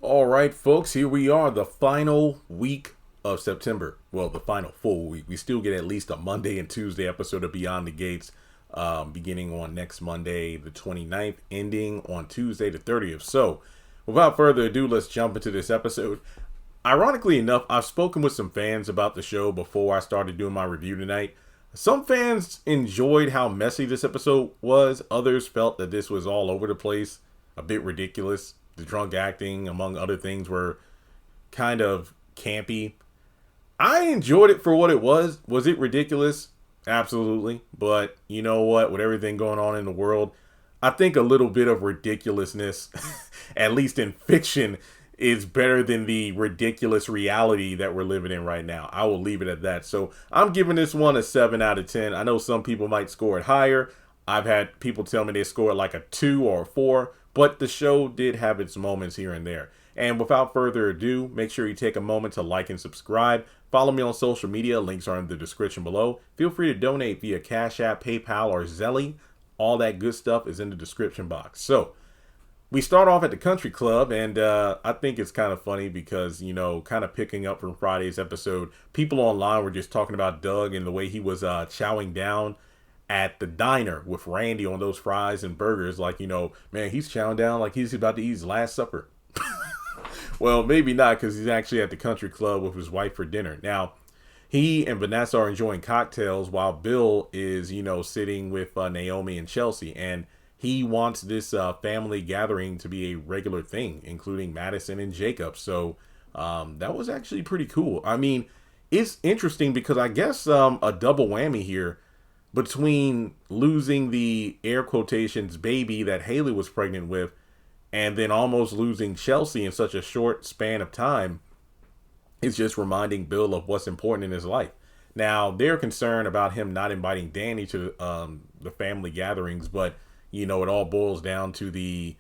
All right, folks, here we are, the final week of September. Well, the final full week. We still get at least a Monday and Tuesday episode of Beyond the Gates, beginning on next Monday, the 29th, ending on Tuesday, the 30th. So, without further ado, let's jump into this episode. Ironically enough, I've spoken with some fans about the show before I started doing my review tonight. Some fans enjoyed how messy this episode was. Others felt that this was all over the place, a bit ridiculous. The drunk acting, among other things, were kind of campy. I enjoyed it for what it was. Was it ridiculous? Absolutely. But you know what? With everything going on in the world, I think a little bit of ridiculousness, at least in fiction, is better than the ridiculous reality that we're living in right now. I will leave it at that. So I'm giving this one a 7 out of 10. I know some people might score it higher. I've had people tell me they score it like a 2 or a 4. But the show did have its moments here and there. And without further ado, make sure you take a moment to like and subscribe. Follow me on social media. Links are in the description below. Feel free to donate via Cash App, PayPal, or Zelle. All that good stuff is in the description box. So, we start off at the country club, and I think it's kind of funny because, you know, kind of picking up from Friday's episode, people online were just talking about Doug and the way he was chowing down at the diner with Randy on those fries and burgers. Like, you know, man, he's chowing down like he's about to eat his last supper. Well, maybe not, because he's actually at the country club with his wife for dinner. Now, he and Vanessa are enjoying cocktails while Bill is, you know, sitting with Naomi and Chelsea. And he wants this family gathering to be a regular thing, including Madison and Jacob. So that was actually pretty cool. I mean, it's interesting because I guess a double whammy here between losing the air quotations baby that Haley was pregnant with and then almost losing Chelsea in such a short span of time is just reminding Bill of what's important in his life. Now, they're concerned about him not inviting Dani to the family gatherings, but, you know, it all boils down to the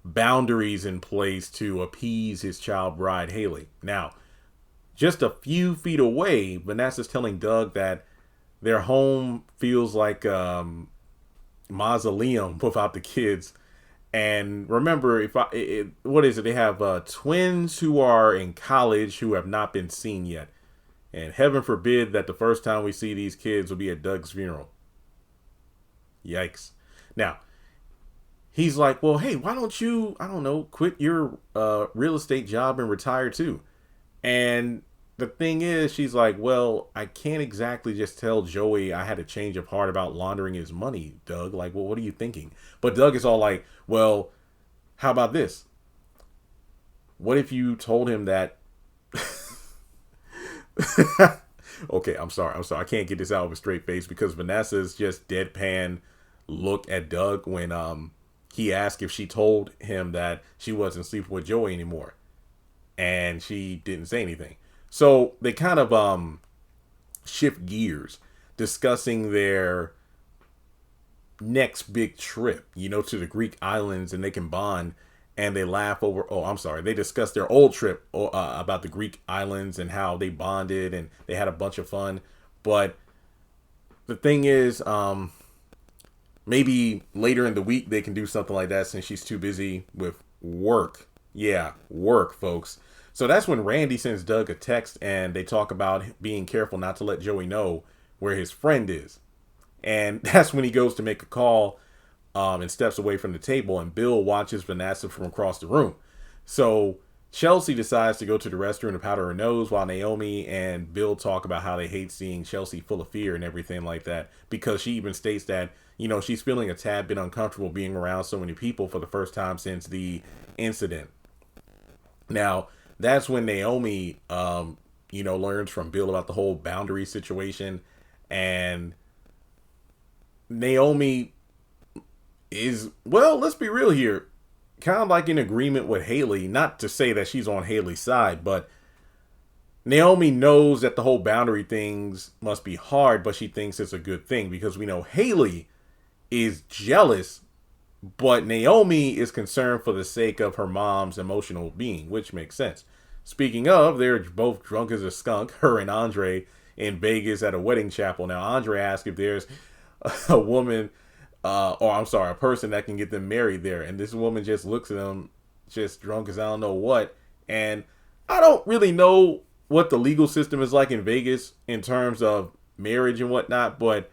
boundaries in place to appease his child bride, Haley. Now, just a few feet away, Vanessa's telling Doug that their home feels like mausoleum without the kids. And remember, what is it? They have twins who are in college who have not been seen yet. And heaven forbid that the first time we see these kids will be at Doug's funeral. Yikes. Now, he's like, well, hey, why don't you, I don't know, quit your real estate job and retire too? And the thing is, she's like, well, I can't exactly just tell Joey I had a change of heart about laundering his money, Doug. Like, well, what are you thinking? But Doug is all like, well, how about this? What if you told him that... Okay, I'm sorry. I can't get this out of a straight face because Vanessa's just deadpan look at Doug when he asked if she told him that she wasn't sleeping with Joey anymore. And she didn't say anything. So they kind of shift gears, discussing their next big trip, you know, to the Greek islands, and they can bond, and they laugh over, they discuss their old trip about the Greek islands and how they bonded and they had a bunch of fun. But the thing is, maybe later in the week they can do something like that since she's too busy with work. Yeah, work, folks. So that's when Randy sends Doug a text and they talk about being careful not to let Joey know where his friend is. And that's when he goes to make a call and steps away from the table, and Bill watches Vanessa from across the room. So Chelsea decides to go to the restroom to powder her nose while Naomi and Bill talk about how they hate seeing Chelsea full of fear and everything like that, because she even states that, you know, she's feeling a tad bit uncomfortable being around so many people for the first time since the incident. Now, that's when Naomi, learns from Bill about the whole boundary situation. And Naomi is, well, let's be real here, kind of like in agreement with Haley. Not to say that she's on Haley's side, but Naomi knows that the whole boundary things must be hard, but she thinks it's a good thing because we know Haley is jealous, but Naomi is concerned for the sake of her mom's emotional being, which makes sense. Speaking of, they're both drunk as a skunk, her and Andre, in Vegas at a wedding chapel. Now, Andre asked if there's a woman, a person that can get them married there. And this woman just looks at him, just drunk as I don't know what, And I don't really know what the legal system is like in Vegas in terms of marriage and whatnot, but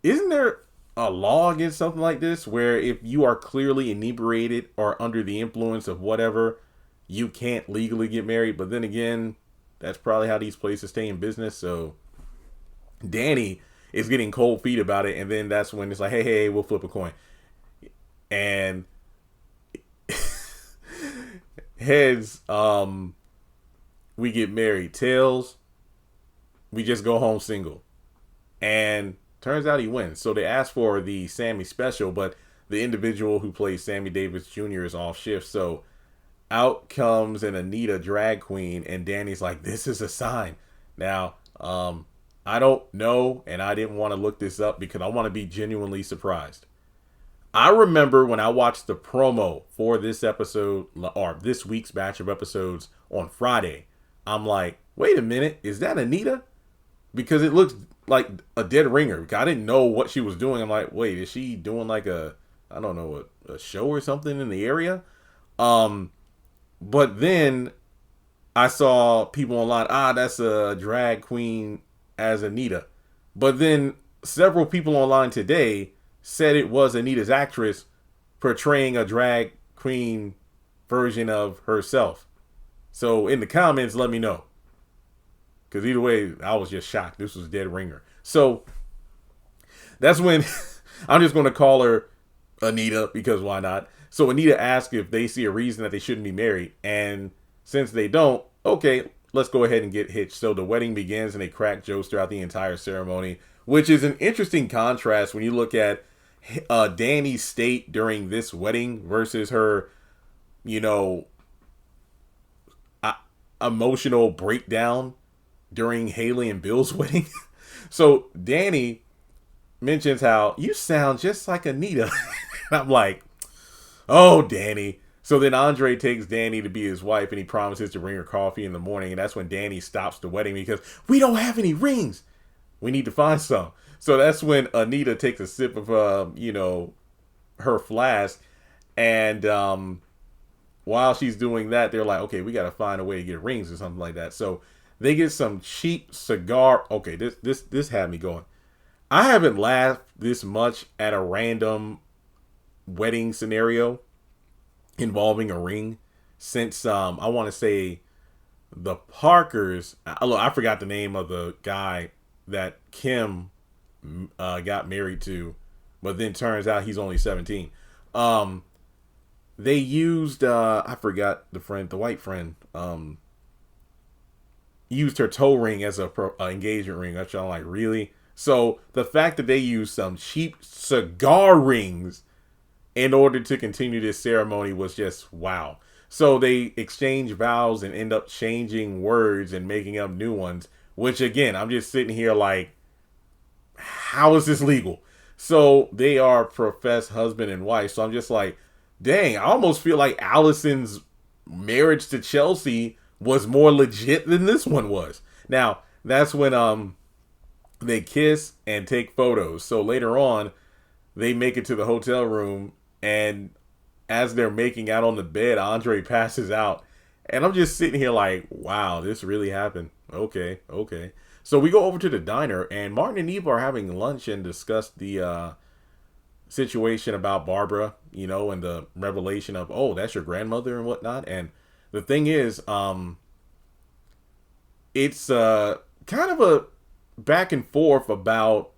isn't there a law against something like this where if you are clearly inebriated or under the influence of whatever, you can't legally get married? But then again, that's probably how these places stay in business. So Dani is getting cold feet about it, and then that's when it's like, hey, we'll flip a coin. And heads, we get married. Tails, we just go home single. And turns out he wins. So they asked for the Sammy special, but the individual who plays Sammy Davis Jr. is off shift. So out comes an Anita drag queen, and Dani's like, this is a sign. Now, I don't know, and I didn't want to look this up because I want to be genuinely surprised. I remember when I watched the promo for this episode, or this week's batch of episodes on Friday, I'm like, wait a minute, is that Anita? Because it looks like a dead ringer. I didn't know what she was doing. I'm like, wait, is she doing like a show or something in the area? But then I saw people online, that's a drag queen as Anita. But then several people online today said it was Anita's actress portraying a drag queen version of herself. So in the comments, let me know. Because either way, I was just shocked. This was dead ringer. So that's when I'm just going to call her Anita, because why not? So Anita asked if they see a reason that they shouldn't be married. And since they don't, okay, let's go ahead and get hitched. So the wedding begins and they crack jokes throughout the entire ceremony, which is an interesting contrast when you look at Dani's state during this wedding versus her, emotional breakdown during Haley and Bill's wedding. So Dani mentions how you sound just like Anita. I'm like, oh, Dani. So then Andre takes Dani to be his wife, and he promises to bring her coffee in the morning. And that's when Dani stops the wedding because we don't have any rings. We need to find some. So that's when Anita takes a sip of, her flask. And while she's doing that, they're like, okay, we got to find a way to get rings or something like that. So they get some cheap cigar. Okay, this had me going. I haven't laughed this much at a random wedding scenario involving a ring since I want to say the Parkers. I forgot the name of the guy that Kim got married to, but then turns out he's only 17. They used I forgot the white friend used her toe ring as a engagement ring. I'm like, really? So the fact that they used some cheap cigar rings in order to continue this ceremony was just wow. So they exchange vows and end up changing words and making up new ones, which again, I'm just sitting here like, how is this legal? So they are professed husband and wife. So I'm just like, dang, I almost feel like Allison's marriage to Chelsea was more legit than this one was. Now, that's when they kiss and take photos. So later on, they make it to the hotel room, and as they're making out on the bed, Andre passes out. And I'm just sitting here like, wow, this really happened. Okay. So we go over to the diner, and Martin and Eva are having lunch and discuss the situation about Barbara, and the revelation of, oh, that's your grandmother and whatnot. And the thing is, it's kind of a back and forth about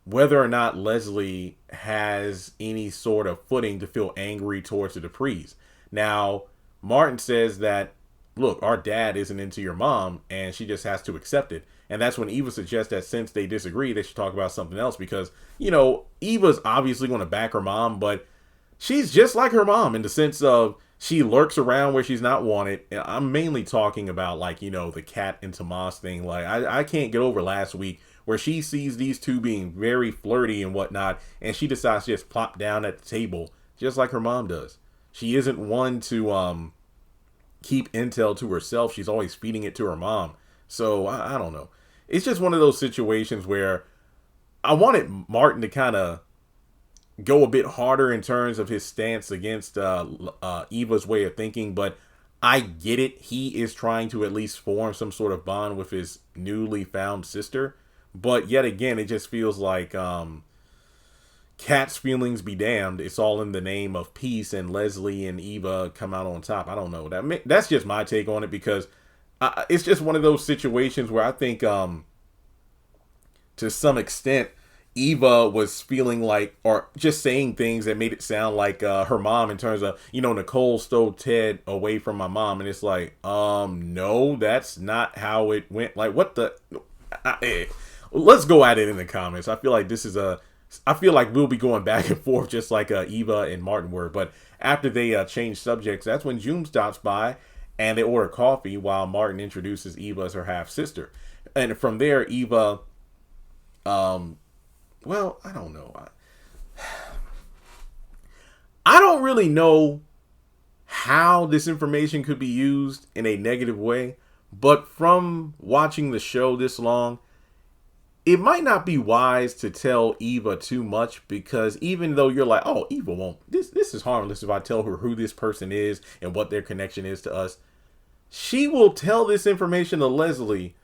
whether or not Leslie has any sort of footing to feel angry towards the Duprees. Now, Martin says that, look, our dad isn't into your mom, and she just has to accept it. And that's when Eva suggests that since they disagree, they should talk about something else because, Eva's obviously going to back her mom, but she's just like her mom in the sense of she lurks around where she's not wanted. I'm mainly talking about the Kat and Tomas thing. Like I can't get over last week where she sees these two being very flirty and whatnot, and she decides to just plop down at the table just like her mom does. She isn't one to keep intel to herself. She's always feeding it to her mom. So I don't know. It's just one of those situations where I wanted Martin to kind of go a bit harder in terms of his stance against Eva's way of thinking, but I get it. He is trying to at least form some sort of bond with his newly found sister. But yet again, it just feels like Kat's feelings be damned. It's all in the name of peace, and Leslie and Eva come out on top. I don't know. That's just my take on it, because it's just one of those situations where I think to some extent Eva was feeling like, or just saying things that made it sound like her mom, in terms of, Nicole stole Ted away from my mom. And it's like, no, that's not how it went. Like, what the... Let's go at it in the comments. I feel like I feel like we'll be going back and forth just like Eva and Martin were. But after they change subjects, that's when June stops by and they order coffee while Martin introduces Eva as her half sister. And from there, Eva, well, I don't know. I don't really know how this information could be used in a negative way, but from watching the show this long, it might not be wise to tell Eva too much, because even though you're like, oh, Eva won't, this is harmless if I tell her who this person is and what their connection is to us, she will tell this information to Leslie,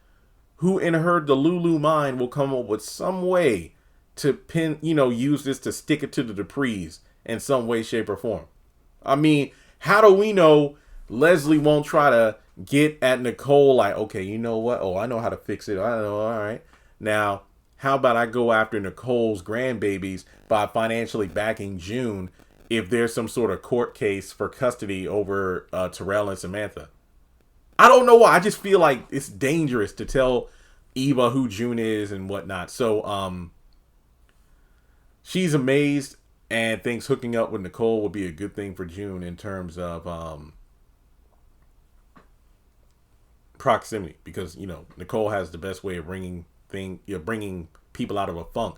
who in her Delulu mind will come up with some way to use this to stick it to the Duprees in some way, shape, or form. I mean, how do we know Leslie won't try to get at Nicole like, okay, you know what? Oh, I know how to fix it. I know. All right. Now, how about I go after Nicole's grandbabies by financially backing June if there's some sort of court case for custody over Terrell and Samantha? I don't know why. I just feel like it's dangerous to tell Eva who June is and whatnot. So, she's amazed and thinks hooking up with Nicole would be a good thing for June in terms of proximity, because Nicole has the best way of bringing people out of a funk.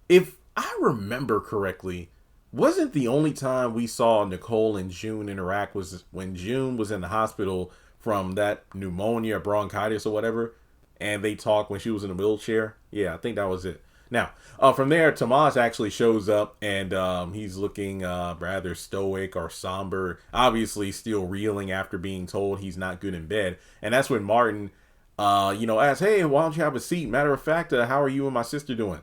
If I remember correctly, wasn't the only time we saw Nicole and June interact was when June was in the hospital from that pneumonia, bronchitis, or whatever, and they talked when she was in a wheelchair? Yeah, I think that was it. Now, from there, Tomas actually shows up, and he's looking rather stoic or somber, obviously still reeling after being told he's not good in bed. And that's when Martin, asks, hey, why don't you have a seat? Matter of fact, how are you and my sister doing?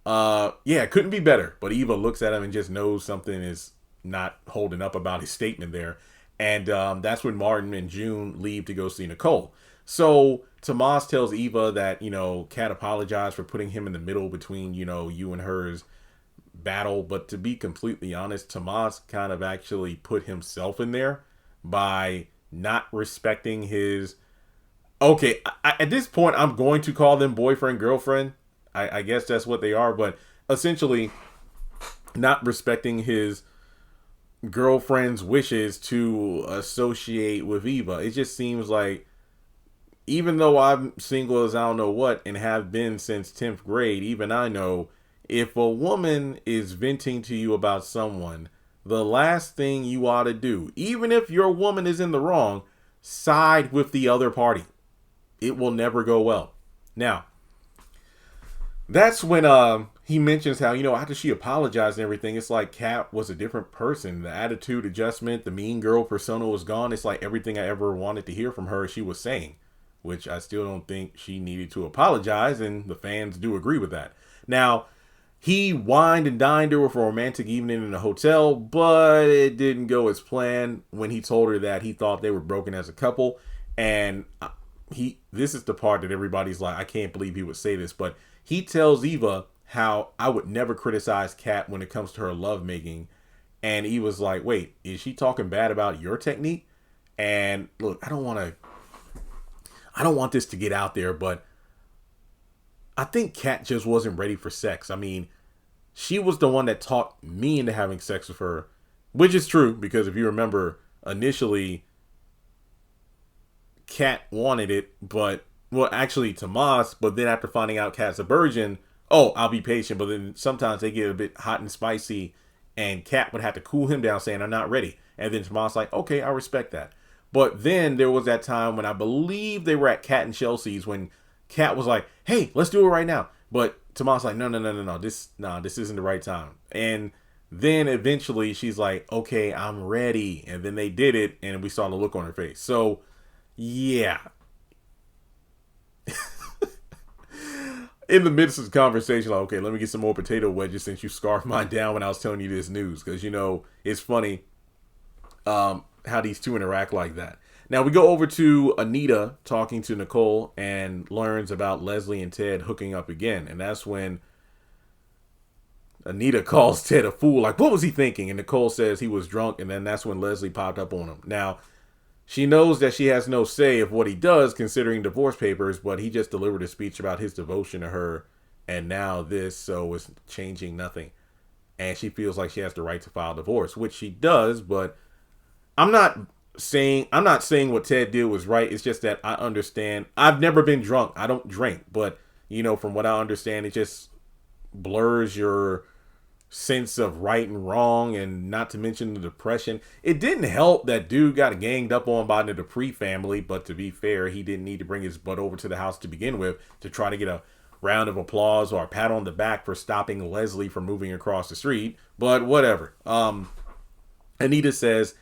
Yeah, couldn't be better. But Eva looks at him and just knows something is not holding up about his statement there. And that's when Martin and June leave to go see Nicole. So Tomas tells Eva that, Kat apologized for putting him in the middle between, you and her's battle. But to be completely honest, Tomas kind of actually put himself in there by not respecting his... Okay, at this point, I'm going to call them boyfriend, girlfriend. I guess that's what they are. But essentially, not respecting his girlfriend's wishes to associate with Eva. It just seems like, even though I'm single as I don't know what and have been since 10th grade, even I know if a woman is venting to you about someone, the last thing you ought to do, even if your woman is in the wrong, side with the other party. It will never go well. Now, that's when he mentions how, after she apologized and everything, it's like Kat was a different person. The attitude adjustment, the mean girl persona was gone. It's like everything I ever wanted to hear from her, she was saying, which I still don't think she needed to apologize, and the fans do agree with that. Now, he wined and dined her for a romantic evening in a hotel, but it didn't go as planned when he told her that he thought they were broken as a couple. And this is the part that everybody's like, I can't believe he would say this, but he tells Eva how I would never criticize Kat when it comes to her lovemaking. And Eva's like, wait, is she talking bad about your technique? And look, I don't want this to get out there, but I think Kat just wasn't ready for sex. I mean, she was the one that talked me into having sex with her, which is true, because if you remember, initially Kat wanted it, but, well, actually Tomas, but then after finding out Kat's a virgin, oh, I'll be patient. But then sometimes they get a bit hot and spicy, and Kat would have to cool him down saying, I'm not ready. And then Tomas like, okay, I respect that. But then there was that time when I believe they were at Kat and Chelsea's when Kat was like, hey, let's do it right now. But Tomas like, no, this isn't the right time. And Then eventually she's like, okay, I'm ready. And then they did it, and we saw the look on her face. So, yeah. In the midst of the conversation, like, okay, let me get some more potato wedges since you scarfed mine down when I was telling you this news. Because, it's funny how these two interact like that. Now we go over to Anita talking to Nicole and learns about Leslie and Ted hooking up again. And that's when Anita calls Ted a fool. Like, what was he thinking? And Nicole says he was drunk. And then that's when Leslie popped up on him. Now, she knows that she has no say of what he does considering divorce papers, but he just delivered a speech about his devotion to her. And now this, so it's changing nothing. And she feels like she has the right to file divorce, which she does, but I'm not saying what Ted did was right. It's just that I understand. I've never been drunk. I don't drink, but from what I understand, it just blurs your sense of right and wrong, and not to mention the depression. It didn't help that dude got ganged up on by the Dupree family, but to be fair, he didn't need to bring his butt over to the house to begin with to try to get a round of applause or a pat on the back for stopping Leslie from moving across the street. But whatever. Anita says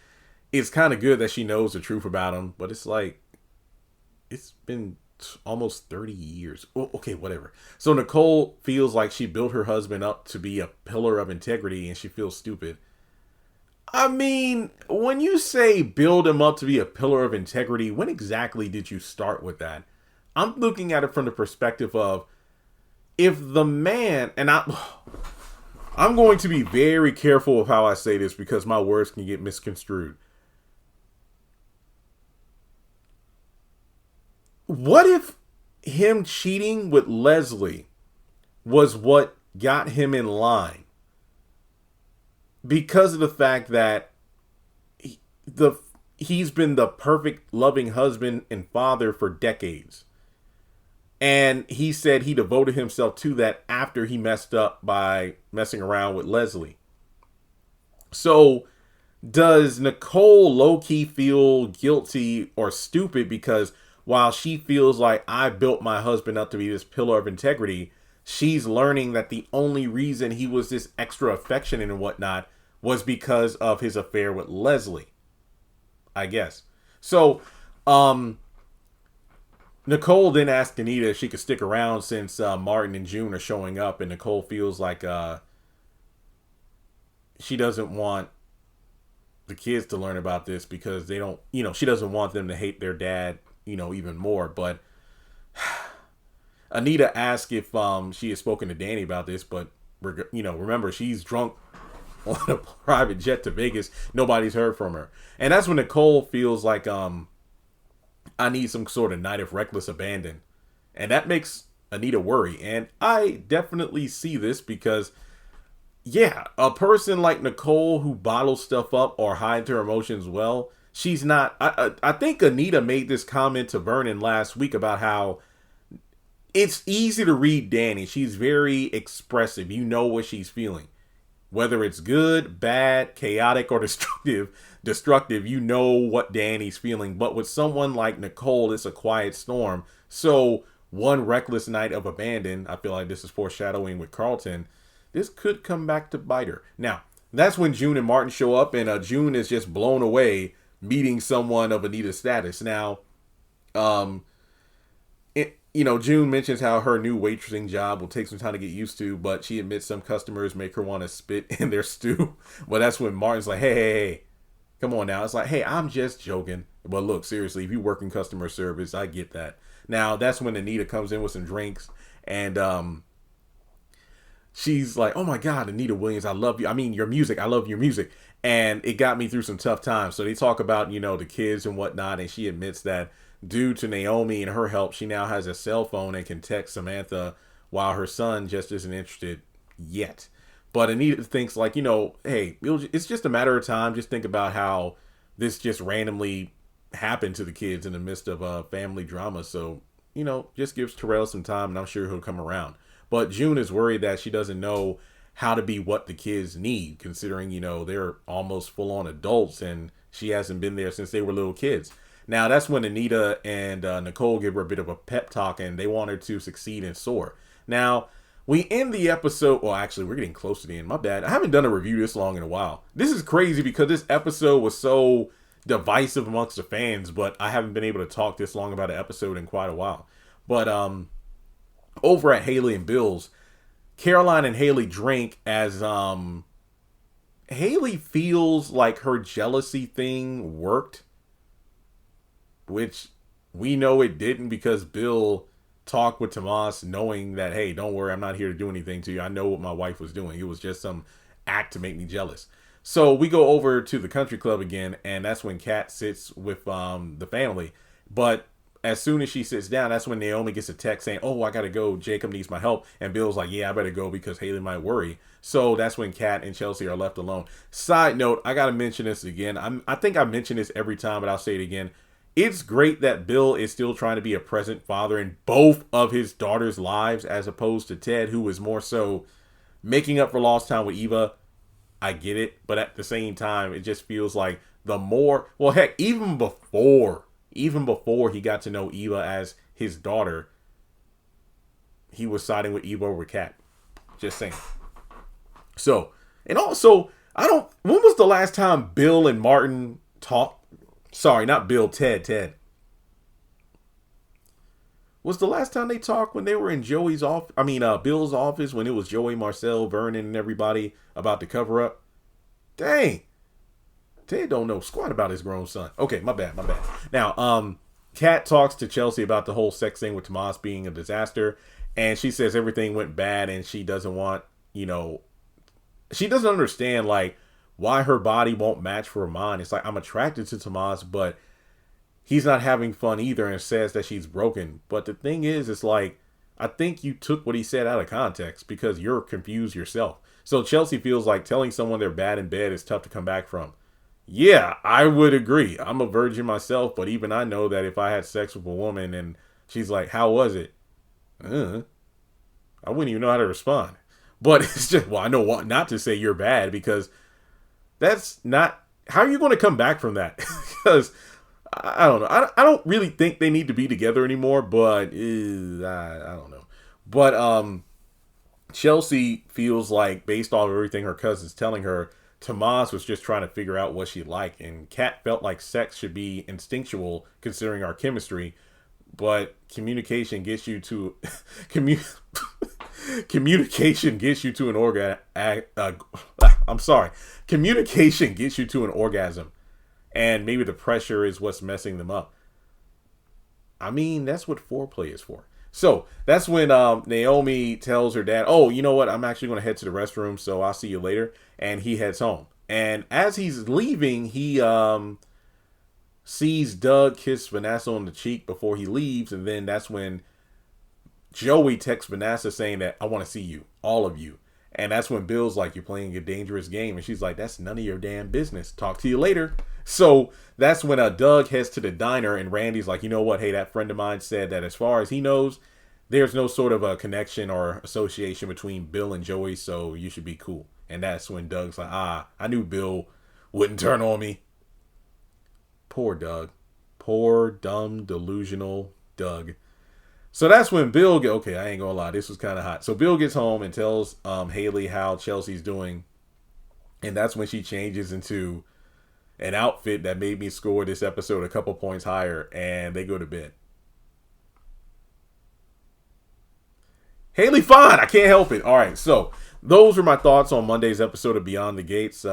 it's kind of good that she knows the truth about him, but it's like, it's been almost 30 years. Okay, whatever. So Nicole feels like she built her husband up to be a pillar of integrity, and she feels stupid. I mean, when you say build him up to be a pillar of integrity, when exactly did you start with that? I'm looking at it from the perspective of, if the man, and I'm going to be very careful of how I say this because my words can get misconstrued. What if him cheating with Leslie was what got him in line? Because of the fact that he's been the perfect loving husband and father for decades. And he said he devoted himself to that after he messed up by messing around with Leslie. So does Nicole low-key feel guilty or stupid because while she feels like I built my husband up to be this pillar of integrity, she's learning that the only reason he was this extra affectionate and whatnot was because of his affair with Leslie, I guess. So, Nicole then asked Anita if she could stick around since Martin and June are showing up, and Nicole feels like she doesn't want the kids to learn about this because they don't, she doesn't want them to hate their dad, even more. But Anita asked if she had spoken to Dani about this, but remember, she's drunk on a private jet to Vegas. Nobody's heard from her. And that's when Nicole feels like I need some sort of night of reckless abandon. And that makes Anita worry. And I definitely see this because, yeah, a person like Nicole who bottles stuff up or hides her emotions well, she's not. I think Anita made this comment to Vernon last week about how it's easy to read Dani. She's very expressive. You know what she's feeling. Whether it's good, bad, chaotic, or destructive, you know what Dani's feeling. But with someone like Nicole, it's a quiet storm. So one reckless night of abandon, I feel like this is foreshadowing with Carlton, this could come back to bite her. Now, that's when June and Martin show up, and June is just blown away meeting someone of Anita's status. Now, June mentions how her new waitressing job will take some time to get used to, but she admits some customers make her want to spit in their stew. But that's when Martin's like, hey, come on now. It's like, hey, I'm just joking. But look, seriously, if you work in customer service, I get that. Now, that's when Anita comes in with some drinks, and she's like, oh my God, Anita Williams, I love you. I mean, your music. I love your music. And it got me through some tough times. So they talk about, the kids and whatnot, and she admits that due to Naomi and her help, she now has a cell phone and can text Samantha while her son just isn't interested yet. But Anita thinks like, hey, it's just a matter of time. Just think about how this just randomly happened to the kids in the midst of family drama. So, just gives Terrell some time, and I'm sure he'll come around. But June is worried that she doesn't know how to be what the kids need, considering, they're almost full-on adults, and she hasn't been there since they were little kids. Now, that's when Anita and Nicole give her a bit of a pep talk, and they want her to succeed and soar. Now, we end the episode. Well, actually, we're getting close to the end. My bad. I haven't done a review this long in a while. This is crazy because this episode was so divisive amongst the fans, but I haven't been able to talk this long about an episode in quite a while. But over at Haley and Bill's, Caroline and Haley drink as Haley feels like her jealousy thing worked, which we know it didn't because Bill talked with Tomas knowing that, hey, don't worry, I'm not here to do anything to you. I know what my wife was doing. It was just some act to make me jealous. So we go over to the country club again, and that's when Kat sits with the family. But as soon as she sits down, that's when Naomi gets a text saying, oh, I gotta go, Jacob needs my help. And Bill's like, yeah, I better go because Haley might worry. So that's when Kat and Chelsea are left alone. Side note, I gotta mention this again. I think I mention this every time, but I'll say it again. It's great that Bill is still trying to be a present father in both of his daughters' lives, as opposed to Ted, who is more so making up for lost time with Eva. I get it, but at the same time, it just feels like the more, well, heck, even before he got to know Eva as his daughter, he was siding with Eva over Kat. Just saying. So, and also, when was the last time Bill and Martin talked? Sorry, not Bill, Ted. Was the last time they talked when they were in Bill's office, when it was Joey, Marcel, Vernon, and everybody about the cover up? Dang. Ted don't know squat about his grown son. Okay, my bad. Now, Kat talks to Chelsea about the whole sex thing with Tomas being a disaster, and she says everything went bad, and she doesn't want, she doesn't understand, like, why her body won't match for her mind. It's like, I'm attracted to Tomas, but he's not having fun either, and says that she's broken. But the thing is, it's like, I think you took what he said out of context because you're confused yourself. So Chelsea feels like telling someone they're bad in bed is tough to come back from. Yeah, I would agree. I'm a virgin myself, but even I know that if I had sex with a woman and she's like, how was it? I wouldn't even know how to respond. But it's just, well, I know what not to say you're bad, because that's not, how are you going to come back from that? Because I don't know. I don't really think they need to be together anymore, but I don't know. But Chelsea feels like, based off everything her cousin's telling her, Tomas was just trying to figure out what she liked, and Kat felt like sex should be instinctual considering our chemistry, but communication gets you to communication gets you to an Communication gets you to an orgasm, and maybe the pressure is what's messing them up. I mean, that's what foreplay is for. So that's when Naomi tells her dad, oh, you know what? I'm actually going to head to the restroom, so I'll see you later. And he heads home. And as he's leaving, he sees Doug kiss Vanessa on the cheek before he leaves. And then that's when Joey texts Vanessa saying that, I want to see you, all of you. And that's when Bill's like, you're playing a dangerous game. And she's like, that's none of your damn business. Talk to you later. So that's when Doug heads to the diner, and Randy's like, you know what? Hey, that friend of mine said that as far as he knows, there's no sort of a connection or association between Bill and Joey, so you should be cool. And that's when Doug's like, I knew Bill wouldn't turn on me. Poor Doug. Poor, dumb, delusional Doug. So that's when Bill okay, I ain't gonna lie, this was kind of hot. So Bill gets home and tells Haley how Chelsea's doing. And that's when she changes into an outfit that made me score this episode a couple points higher, and they go to bed. Haley, fine. I can't help it. All right, so those were my thoughts on Monday's episode of Beyond the Gates.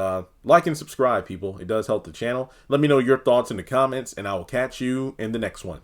Like and subscribe, people. It does help the channel. Let me know your thoughts in the comments, and I will catch you in the next one.